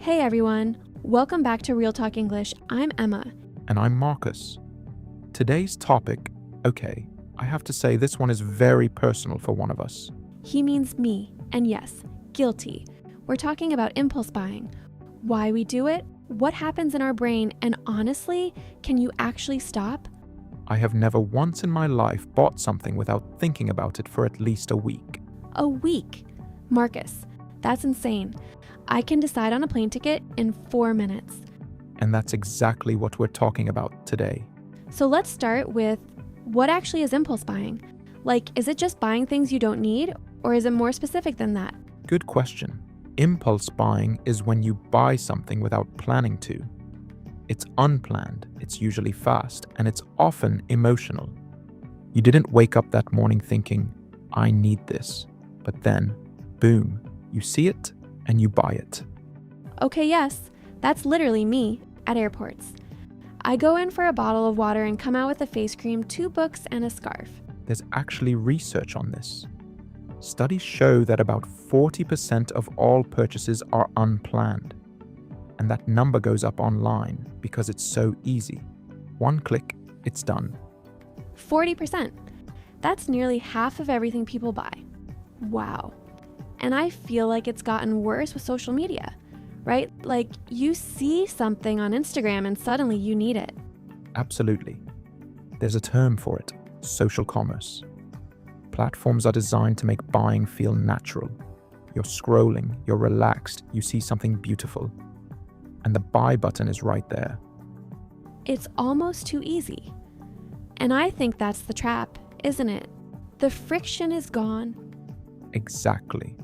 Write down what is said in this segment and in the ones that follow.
Hey everyone, welcome back to Real Talk English. I'm Emma. And I'm Marcus. Today's topic, I have to say this one is very personal for one of us. He means me, and yes, guilty. We're talking about impulse buying, why we do it, what happens in our brain, and honestly, can you actually stop? I have never once in my life bought something without thinking about it for at least a week. A week? Marcus, that's insane. I can decide on a plane ticket in 4 minutes. And that's exactly what we're talking about today. So let's start with what actually is impulse buying? Like, is it just buying things you don't need, or is it more specific than that? Good question. Impulse buying is when you buy something without planning to. It's unplanned, it's usually fast, and it's often emotional. You didn't wake up that morning thinking, I need this. But then, boom, you see it and you buy it. Okay, yes, that's literally me at airports. I go in for a bottle of water and come out with a face cream, 2 books, and a scarf. There's actually research on this. Studies show that about 40% of all purchases are unplanned. And that number goes up online because it's so easy. One click, it's done. 40%. That's nearly half of everything people buy. Wow. And I feel like it's gotten worse with social media, right? Like you see something on Instagram and suddenly you need it. Absolutely. There's a term for it, social commerce. Platforms are designed to make buying feel natural. You're scrolling, you're relaxed, you see something beautiful. And the buy button is right there. It's almost too easy. And I think that's the trap, isn't it? The friction is gone. Exactly.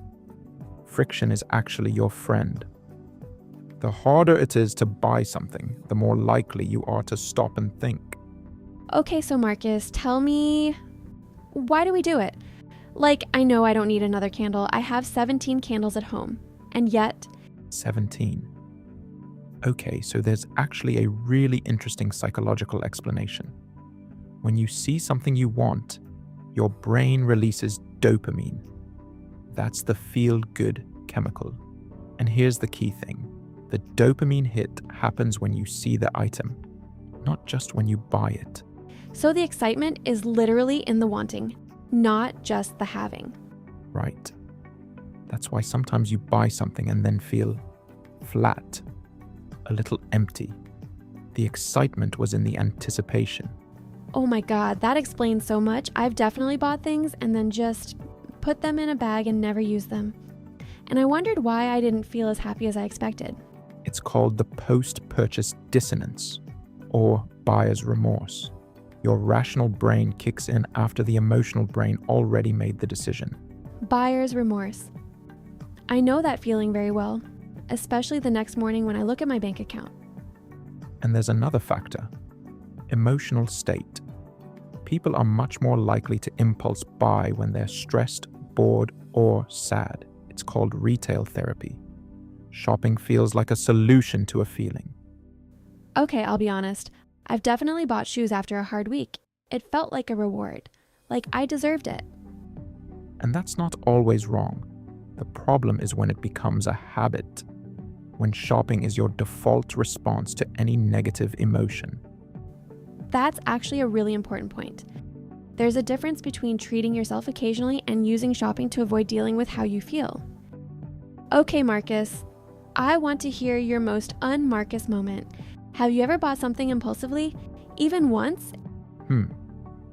Friction is actually your friend. The harder it is to buy something, the more likely you are to stop and think. Okay, so Marcus, tell me, why do we do it? Like, I know I don't need another candle. I have 17 candles at home. And yet... 17. Okay, so there's actually a really interesting psychological explanation. When you see something you want, your brain releases dopamine. That's the feel-good chemical. And here's the key thing. The dopamine hit happens when you see the item, not just when you buy it. So the excitement is literally in the wanting, not just the having. Right. That's why sometimes you buy something and then feel flat, a little empty. The excitement was in the anticipation. Oh my God, that explains so much. I've definitely bought things and then just put them in a bag and never used them. And I wondered why I didn't feel as happy as I expected. It's called the post-purchase dissonance, or buyer's remorse. Your rational brain kicks in after the emotional brain already made the decision. Buyer's remorse. I know that feeling very well, especially the next morning when I look at my bank account. And there's another factor, emotional state. People are much more likely to impulse buy when they're stressed, bored, or sad. It's called retail therapy. Shopping feels like a solution to a feeling. Okay, I'll be honest. I've definitely bought shoes after a hard week. It felt like a reward, like I deserved it. And that's not always wrong. The problem is when it becomes a habit, when shopping is your default response to any negative emotion. That's actually a really important point. There's a difference between treating yourself occasionally and using shopping to avoid dealing with how you feel. Okay, Marcus, I want to hear your most un-Marcus moment. Have you ever bought something impulsively, even once?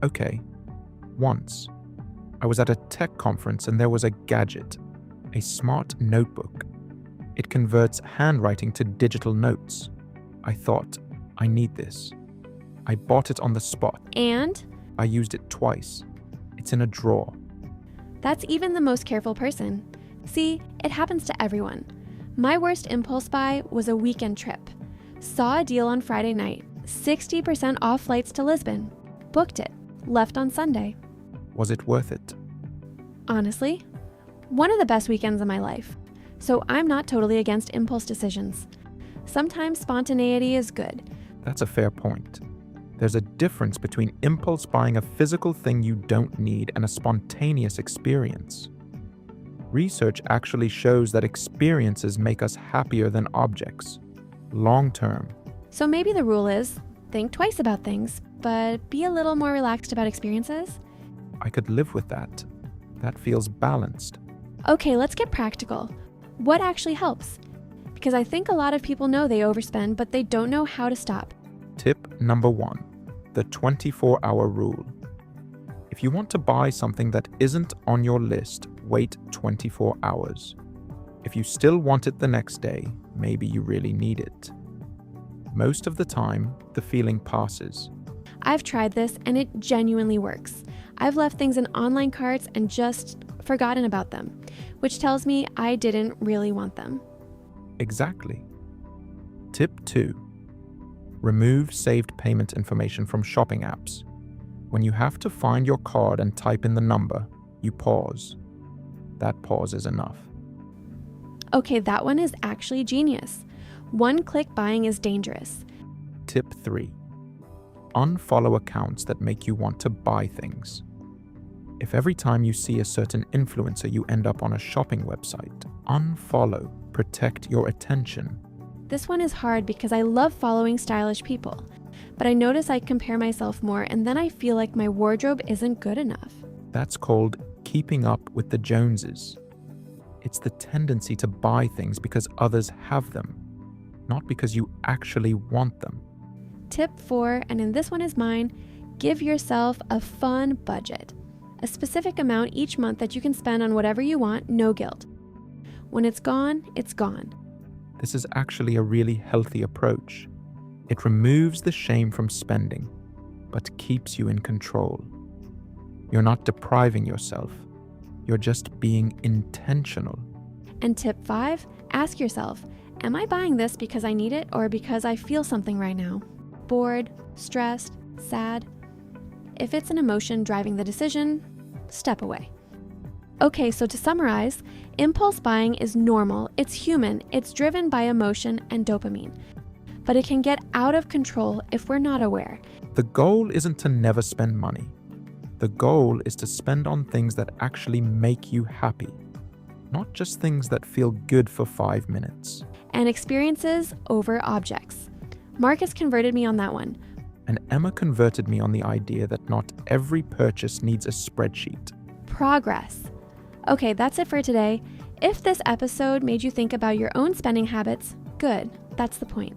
Okay. Once. I was at a tech conference and there was a gadget, a smart notebook. It converts handwriting to digital notes. I thought, I need this. I bought it on the spot. And? I used it twice. It's in a drawer. That's even the most careful person. See, it happens to everyone. My worst impulse buy was a weekend trip. Saw a deal on Friday night, 60% off flights to Lisbon. Booked it, left on Sunday. Was it worth it? Honestly, one of the best weekends of my life. So I'm not totally against impulse decisions. Sometimes spontaneity is good. That's a fair point. There's a difference between impulse buying a physical thing you don't need and a spontaneous experience. Research actually shows that experiences make us happier than objects, long term. So maybe the rule is think twice about things, but be a little more relaxed about experiences? I could live with that. That feels balanced. Okay, let's get practical. What actually helps? Because I think a lot of people know they overspend, but they don't know how to stop. Tip number 1, the 24-hour rule. If you want to buy something that isn't on your list, wait 24 hours. If you still want it the next day, maybe you really need it. Most of the time, the feeling passes. I've tried this and it genuinely works. I've left things in online carts and just forgotten about them, which tells me I didn't really want them. Exactly. Tip 2. Remove saved payment information from shopping apps. When you have to find your card and type in the number, you pause. That pause is enough. Okay, that one is actually genius. One-click buying is dangerous. Tip 3. Unfollow accounts that make you want to buy things. If every time you see a certain influencer you end up on a shopping website, unfollow. Protect your attention. This one is hard because I love following stylish people, but I notice I compare myself more and then I feel like my wardrobe isn't good enough. That's called keeping up with the Joneses. It's the tendency to buy things because others have them, not because you actually want them. Tip 4, and in this one is mine, give yourself a fun budget. A specific amount each month that you can spend on whatever you want, no guilt. When it's gone, it's gone. This is actually a really healthy approach. It removes the shame from spending, but keeps you in control. You're not depriving yourself. You're just being intentional. And tip 5, ask yourself, am I buying this because I need it or because I feel something right now? Bored, stressed, sad? If it's an emotion driving the decision, step away. Okay, so to summarize, impulse buying is normal, it's human, it's driven by emotion and dopamine. But it can get out of control if we're not aware. The goal isn't to never spend money. The goal is to spend on things that actually make you happy, not just things that feel good for 5 minutes. And experiences over objects. Marcus converted me on that one. And Emma converted me on the idea that not every purchase needs a spreadsheet. Progress. Okay, that's it for today. If this episode made you think about your own spending habits, good, that's the point.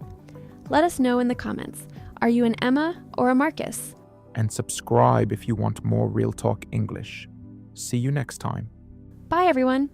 Let us know in the comments. Are you an Emma or a Marcus? And subscribe if you want more Real Talk English. See you next time. Bye, everyone.